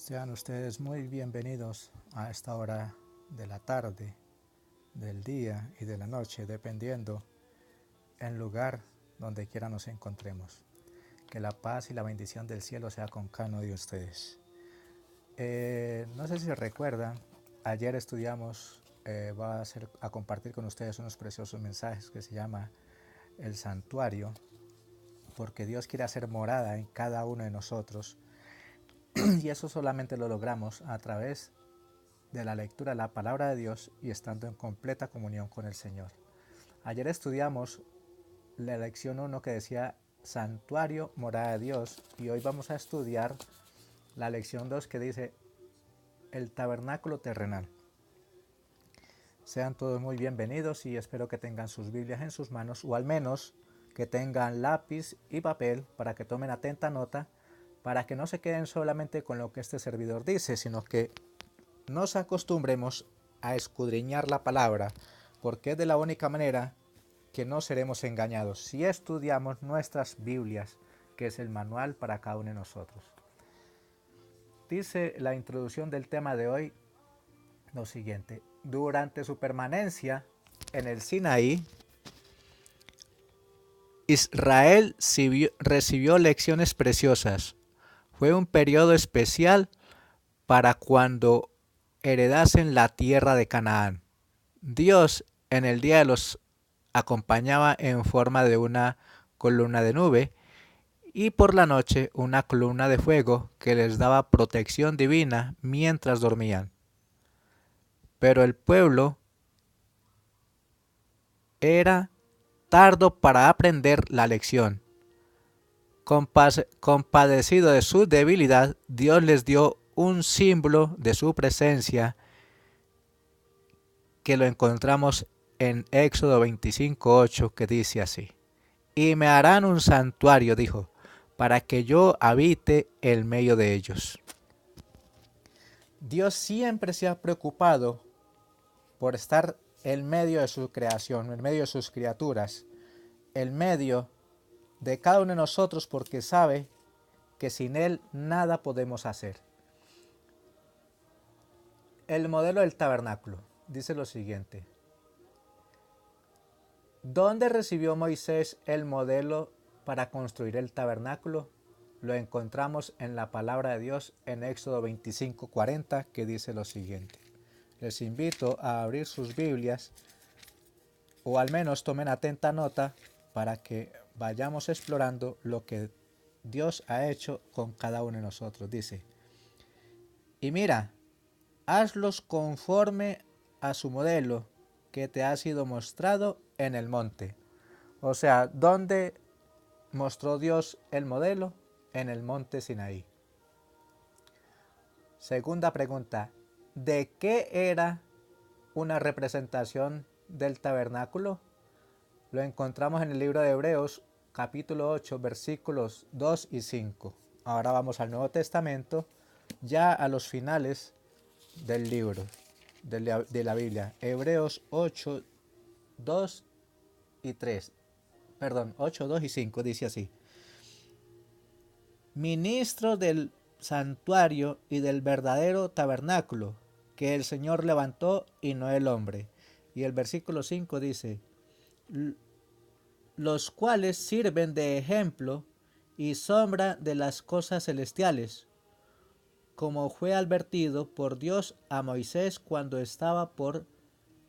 Sean ustedes muy bienvenidos a esta hora de la tarde, del día y de la noche, dependiendo el lugar donde quiera nos encontremos. Que la paz y la bendición del cielo sea con cada uno de ustedes. No sé si recuerdan, ayer estudiamos, a compartir con ustedes unos preciosos mensajes que se llama El Santuario, porque Dios quiere hacer morada en cada uno de nosotros y eso solamente lo logramos a través de la lectura de la palabra de Dios y estando en completa comunión con el Señor. Ayer estudiamos la lección 1 que decía Santuario, morada de Dios, y hoy vamos a estudiar la lección 2 que dice el tabernáculo terrenal. Sean todos muy bienvenidos y espero que tengan sus Biblias en sus manos o al menos que tengan lápiz y papel para que tomen atenta nota, para que no se queden solamente con lo que este servidor dice, sino que nos acostumbremos a escudriñar la palabra, porque es de la única manera que no seremos engañados si estudiamos nuestras Biblias, que es el manual para cada uno de nosotros. Dice la introducción del tema de hoy lo siguiente: durante su permanencia en el Sinaí, Israel recibió lecciones preciosas. Fue un periodo especial para cuando heredasen la tierra de Canaán. Dios en el día los acompañaba en forma de una columna de nube y por la noche una columna de fuego que les daba protección divina mientras dormían. Pero el pueblo era tardo para aprender la lección. Compadecido de su debilidad, Dios les dio un símbolo de su presencia que lo encontramos en Éxodo 25:8, que dice así: y me harán un santuario, dijo, para que yo habite en medio de ellos. Dios siempre se ha preocupado por estar en medio de su creación, en medio de sus criaturas, en medio de cada uno de nosotros, porque sabe que sin Él nada podemos hacer. El modelo del tabernáculo dice lo siguiente: ¿dónde recibió Moisés el modelo para construir el tabernáculo? Lo encontramos en la palabra de Dios en Éxodo 25:40, que dice lo siguiente. Les invito a abrir sus Biblias o al menos tomen atenta nota para que vayamos explorando lo que Dios ha hecho con cada uno de nosotros. Dice: y mira, hazlos conforme a su modelo que te ha sido mostrado en el monte. O sea, ¿dónde mostró Dios el modelo? En el monte Sinaí. Segunda pregunta: ¿de qué era una representación del tabernáculo? Lo encontramos en el libro de Hebreos, capítulo 8, versículos 2 y 5. Ahora vamos al Nuevo Testamento, ya a los finales del libro de la Biblia. Hebreos 8, 2 y 3. Perdón, 8, 2 y 5 dice así: ministro del santuario y del verdadero tabernáculo que el Señor levantó y no el hombre. Y el versículo 5 dice: los cuales sirven de ejemplo y sombra de las cosas celestiales, como fue advertido por Dios a Moisés cuando estaba por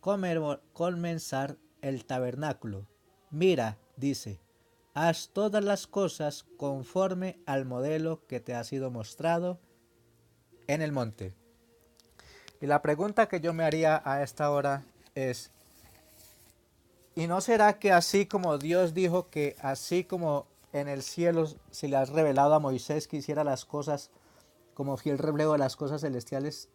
comenzar el tabernáculo. Mira, dice, haz todas las cosas conforme al modelo que te ha sido mostrado en el monte. Y la pregunta que yo me haría a esta hora es: ¿y no será que así como Dios dijo que así como en el cielo se le ha revelado a Moisés que hiciera las cosas como fiel reflejo de las cosas celestiales,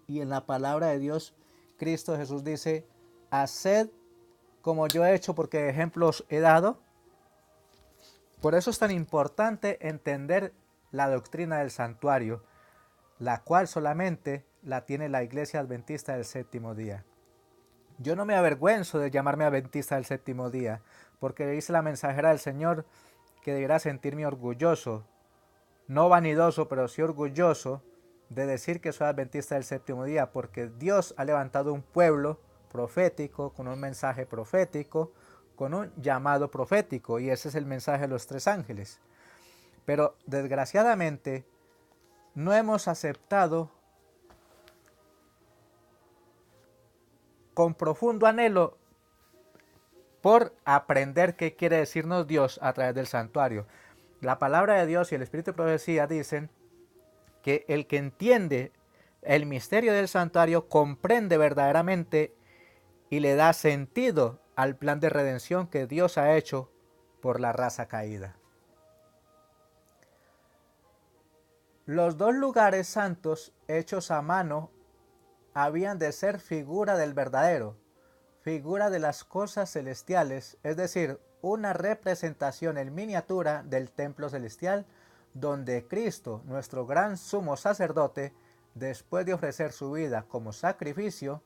y en la palabra de Dios Cristo Jesús dice: haced como yo he hecho porque ejemplos he dado? Por eso es tan importante entender la doctrina del santuario, la cual solamente la tiene la Iglesia Adventista del Séptimo Día. Yo no me avergüenzo de llamarme adventista del séptimo día, porque dice la mensajera del Señor que deberá sentirme orgulloso, no vanidoso, pero sí orgulloso de decir que soy adventista del séptimo día, porque Dios ha levantado un pueblo profético, con un mensaje profético, con un llamado profético, y ese es el mensaje de los tres ángeles. Pero desgraciadamente no hemos aceptado con profundo anhelo por aprender qué quiere decirnos Dios a través del santuario. La palabra de Dios y el Espíritu de Profecía dicen que el que entiende el misterio del santuario comprende verdaderamente y le da sentido al plan de redención que Dios ha hecho por la raza caída. Los dos lugares santos hechos a mano habían de ser figura del verdadero, figura de las cosas celestiales, es decir, una representación en miniatura del templo celestial, donde Cristo, nuestro gran sumo sacerdote, después de ofrecer su vida como sacrificio,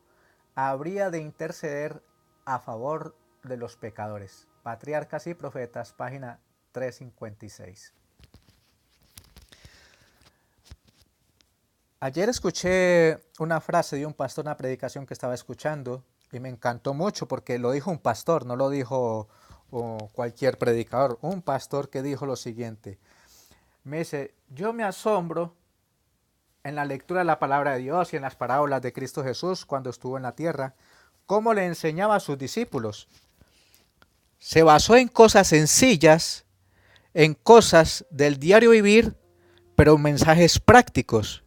habría de interceder a favor de los pecadores. Patriarcas y Profetas, página 356. Ayer escuché una frase de un pastor, una predicación que estaba escuchando, y me encantó mucho porque lo dijo un pastor, no lo dijo cualquier predicador. Un pastor que dijo lo siguiente. Me dice, yo me asombro en la lectura de la palabra de Dios y en las parábolas de Cristo Jesús cuando estuvo en la tierra, cómo le enseñaba a sus discípulos. Se basó en cosas sencillas, en cosas del diario vivir, pero mensajes prácticos.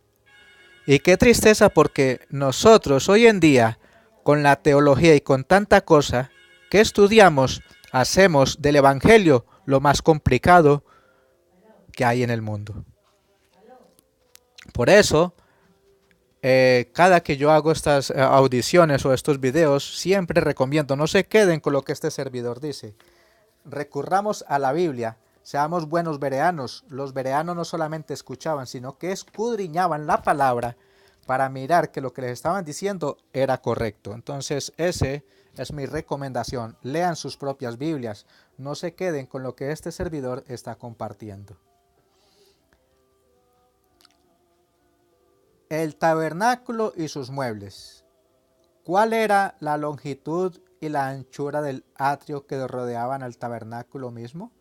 Y qué tristeza porque nosotros hoy en día, con la teología y con tanta cosa que estudiamos, hacemos del Evangelio lo más complicado que hay en el mundo. Por eso, cada que yo hago estas audiciones o estos videos, siempre recomiendo, no se queden con lo que este servidor dice. Recurramos a la Biblia, seamos buenos bereanos. Los bereanos no solamente escuchaban, sino que escudriñaban la palabra para mirar que lo que les estaban diciendo era correcto. Entonces, ese es mi recomendación. Lean sus propias Biblias, no se queden con lo que este servidor está compartiendo. El tabernáculo y sus muebles. ¿Cuál era la longitud y la anchura del atrio que rodeaban al tabernáculo mismo?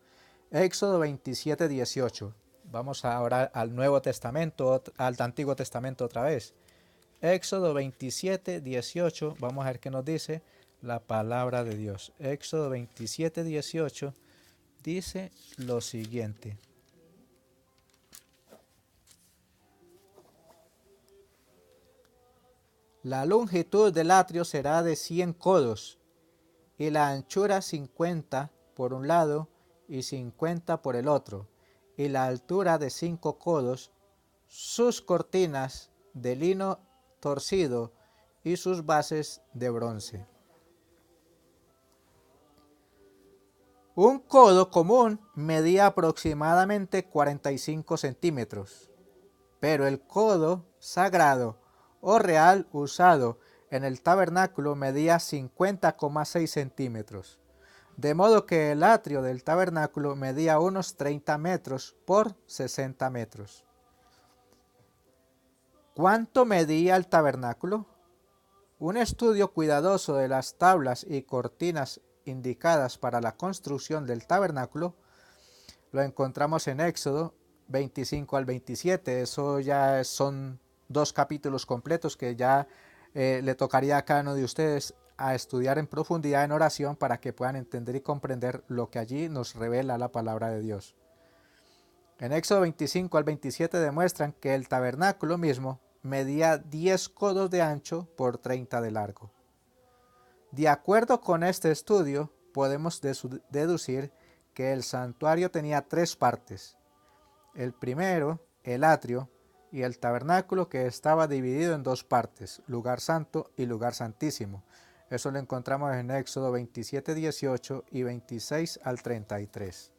Éxodo 27, 18. Vamos ahora al Nuevo Testamento, al Antiguo Testamento otra vez. Éxodo 27, 18. Vamos a ver qué nos dice la palabra de Dios. Éxodo 27, 18 dice lo siguiente. La longitud del atrio será de 100 codos y la anchura 50 por un lado y 50 por el otro, y la altura de 5 codos, sus cortinas de lino torcido y sus bases de bronce. Un codo común medía aproximadamente 45 centímetros, pero el codo sagrado o real usado en el tabernáculo medía 50,6 centímetros, de modo que el atrio del tabernáculo medía unos 30 metros por 60 metros. ¿Cuánto medía el tabernáculo? Un estudio cuidadoso de las tablas y cortinas indicadas para la construcción del tabernáculo lo encontramos en Éxodo 25 al 27. Eso ya son 2 capítulos completos que ya le tocaría a cada uno de ustedes a estudiar en profundidad en oración para que puedan entender y comprender lo que allí nos revela la palabra de Dios. En Éxodo 25 al 27 demuestran que el tabernáculo mismo medía 10 codos de ancho por 30 de largo. De acuerdo con este estudio, podemos deducir que el santuario tenía 3 partes. El primero, el atrio, y el tabernáculo, que estaba dividido en 2 partes, lugar santo y lugar santísimo. Eso lo encontramos en Éxodo 27, 18 y 26 al 33.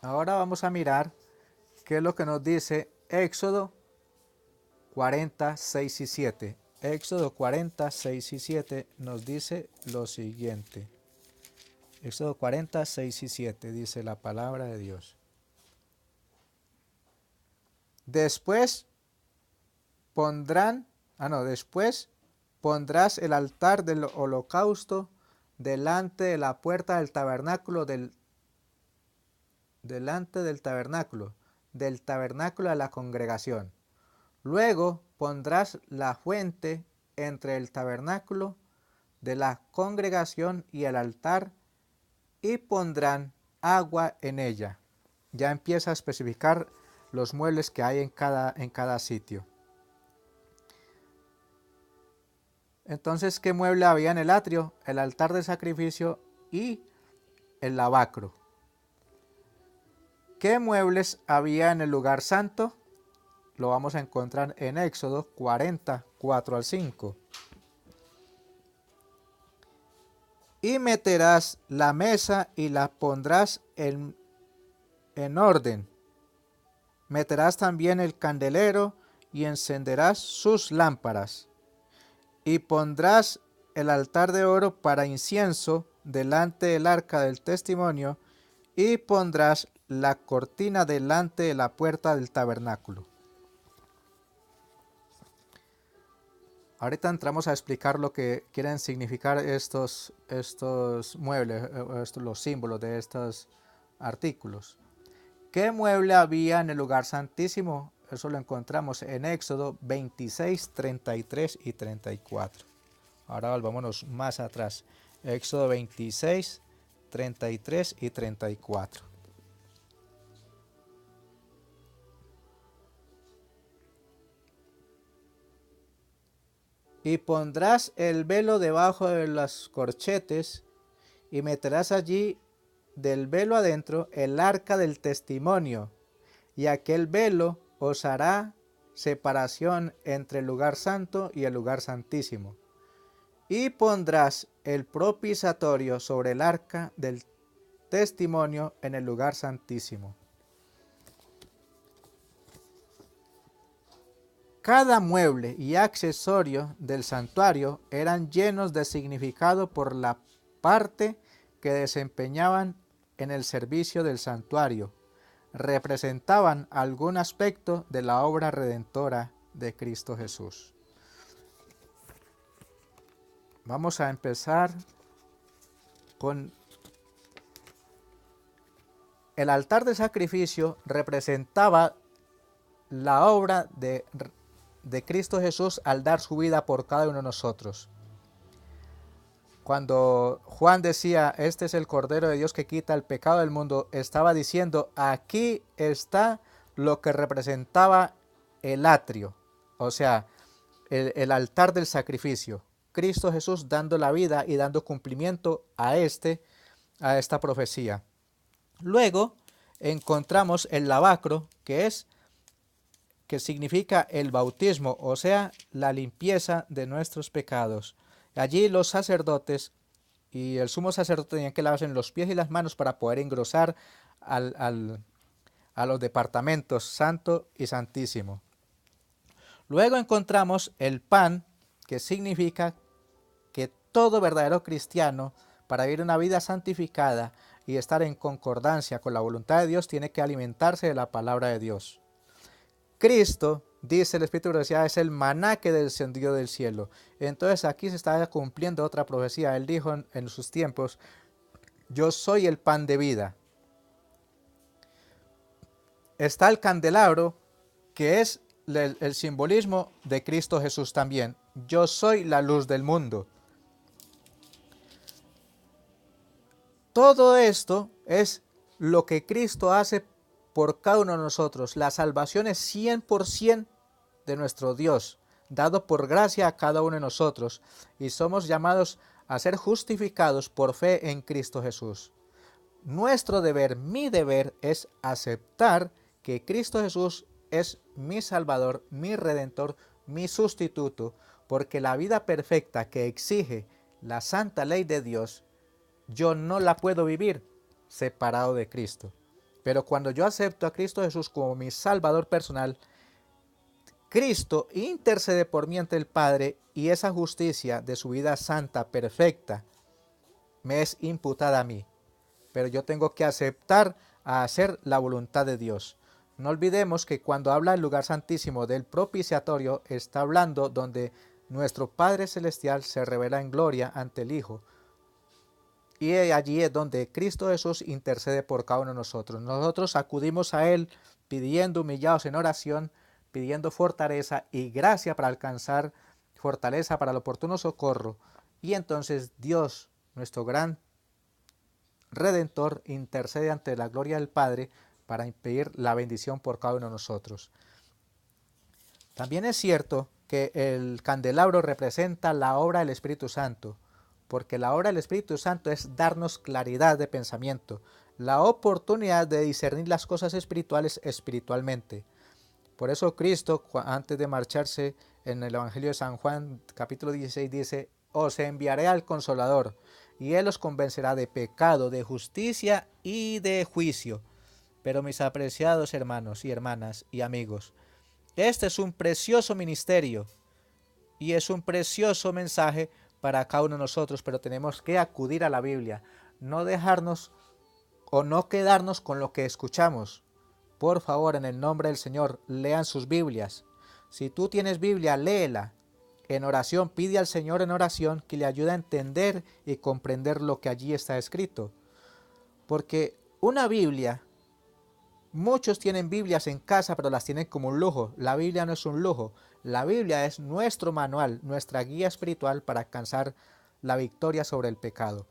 Ahora vamos a mirar qué es lo que nos dice Éxodo 40, 6 y 7. Éxodo 40, 6 y 7 nos dice lo siguiente. Éxodo 40, 6 y 7 dice la palabra de Dios. Después pondrás el altar del holocausto delante de la puerta del tabernáculo delante del tabernáculo de la congregación. Luego pondrás la fuente entre el tabernáculo de la congregación y el altar, y pondrán agua en ella. Ya empieza a especificar los muebles que hay en cada sitio. Entonces, ¿qué mueble había en el atrio? El altar de sacrificio y el lavacro. ¿Qué muebles había en el lugar santo? Lo vamos a encontrar en Éxodo 40, 4 al 5. Y meterás la mesa y la pondrás en orden. Meterás también el candelero y encenderás sus lámparas. Y pondrás el altar de oro para incienso delante del arca del testimonio, y pondrás la cortina delante de la puerta del tabernáculo. Ahorita entramos a explicar lo que quieren significar estos muebles, los símbolos de estos artículos. ¿Qué mueble había en el lugar santísimo? Eso lo encontramos en Éxodo 26, 33 y 34. Ahora volvámonos más atrás. Éxodo 26, 33 y 34. Y pondrás el velo debajo de los corchetes, y meterás allí del velo adentro el arca del testimonio, y aquel velo os hará separación entre el lugar santo y el lugar santísimo. Y pondrás el propiciatorio sobre el arca del testimonio en el lugar santísimo. Cada mueble y accesorio del santuario eran llenos de significado por la parte que desempeñaban en el servicio del santuario. Representaban algún aspecto de la obra redentora de Cristo Jesús. Vamos a empezar con el altar de sacrificio. Representaba la obra de Cristo Jesús al dar su vida por cada uno de nosotros. Cuando Juan decía, este es el Cordero de Dios que quita el pecado del mundo, estaba diciendo, aquí está lo que representaba el atrio, o sea, el altar del sacrificio. Cristo Jesús dando la vida y dando cumplimiento a esta profecía. Luego encontramos el lavacro, que significa el bautismo, o sea, la limpieza de nuestros pecados. Allí los sacerdotes y el sumo sacerdote tenían que lavarse los pies y las manos para poder engrosar a los departamentos santo y santísimo. Luego encontramos el pan, que significa que todo verdadero cristiano, para vivir una vida santificada y estar en concordancia con la voluntad de Dios, tiene que alimentarse de la palabra de Dios. Cristo, dice el Espíritu de Profecía, es el maná que descendió del cielo. Entonces aquí se está cumpliendo otra profecía. Él dijo en sus tiempos, yo soy el pan de vida. Está el candelabro, que es el simbolismo de Cristo Jesús también. Yo soy la luz del mundo. Todo esto es lo que Cristo hace por cada uno de nosotros. La salvación es 100% de nuestro Dios, dado por gracia a cada uno de nosotros, y somos llamados a ser justificados por fe en Cristo Jesús. Nuestro deber, mi deber, es aceptar que Cristo Jesús es mi Salvador, mi Redentor, mi sustituto, porque la vida perfecta que exige la santa ley de Dios, yo no la puedo vivir separado de Cristo. Pero cuando yo acepto a Cristo Jesús como mi Salvador personal, Cristo intercede por mí ante el Padre y esa justicia de su vida santa, perfecta, me es imputada a mí. Pero yo tengo que aceptar a hacer la voluntad de Dios. No olvidemos que cuando habla el lugar santísimo del propiciatorio, está hablando donde nuestro Padre Celestial se revela en gloria ante el Hijo. Y allí es donde Cristo Jesús intercede por cada uno de nosotros. Nosotros acudimos a Él pidiendo, humillados en oración, pidiendo fortaleza y gracia para alcanzar fortaleza para el oportuno socorro. Y entonces Dios, nuestro gran Redentor, intercede ante la gloria del Padre para impedir la bendición por cada uno de nosotros. También es cierto que el candelabro representa la obra del Espíritu Santo, porque la obra del Espíritu Santo es darnos claridad de pensamiento, la oportunidad de discernir las cosas espirituales espiritualmente. Por eso Cristo, antes de marcharse en el Evangelio de San Juan, capítulo 16, dice: os enviaré al Consolador, y Él os convencerá de pecado, de justicia y de juicio. Pero mis apreciados hermanos y hermanas y amigos, este es un precioso ministerio y es un precioso mensaje para cada uno de nosotros, pero tenemos que acudir a la Biblia, no dejarnos o no quedarnos con lo que escuchamos. Por favor, en el nombre del Señor, lean sus Biblias. Si tú tienes Biblia, léela. En oración, pide al Señor en oración que le ayude a entender y comprender lo que allí está escrito. Porque una Biblia, muchos tienen Biblias en casa, pero las tienen como un lujo. La Biblia no es un lujo. La Biblia es nuestro manual, nuestra guía espiritual para alcanzar la victoria sobre el pecado.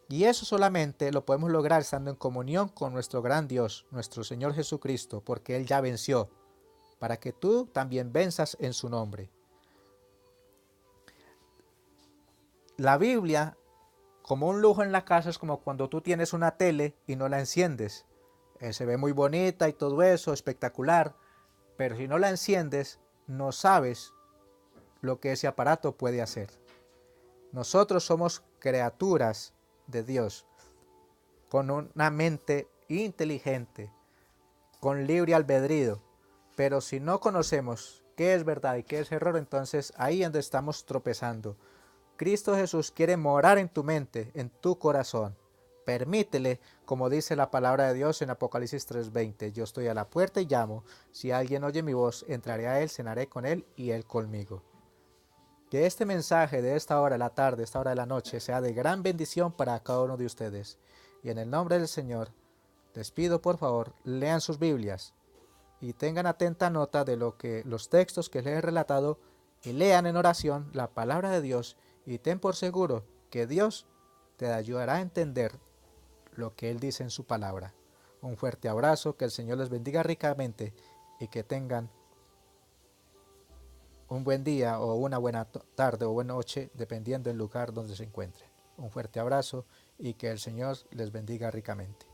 Y eso solamente lo podemos lograr estando en comunión con nuestro gran Dios, nuestro Señor Jesucristo, porque Él ya venció, para que tú también venzas en su nombre. La Biblia, como un lujo en la casa, es como cuando tú tienes una tele y no la enciendes. Se ve muy bonita y todo eso, espectacular, pero si no la enciendes, no sabes lo que ese aparato puede hacer. Nosotros somos criaturas de Dios, con una mente inteligente, con libre albedrío, pero si no conocemos qué es verdad y qué es error, entonces ahí es donde estamos tropezando. Cristo Jesús quiere morar en tu mente, en tu corazón. Permítele, como dice la palabra de Dios en Apocalipsis 3:20, yo estoy a la puerta y llamo, si alguien oye mi voz, entraré a él, cenaré con él y él conmigo. Que este mensaje de esta hora de la tarde, esta hora de la noche, sea de gran bendición para cada uno de ustedes. Y en el nombre del Señor, les pido por favor, lean sus Biblias y tengan atenta nota de los textos que les he relatado y lean en oración la palabra de Dios y ten por seguro que Dios te ayudará a entender lo que Él dice en su palabra. Un fuerte abrazo, que el Señor les bendiga ricamente y que tengan un buen día o una buena tarde o buena noche, dependiendo del lugar donde se encuentren. Un fuerte abrazo y que el Señor les bendiga ricamente.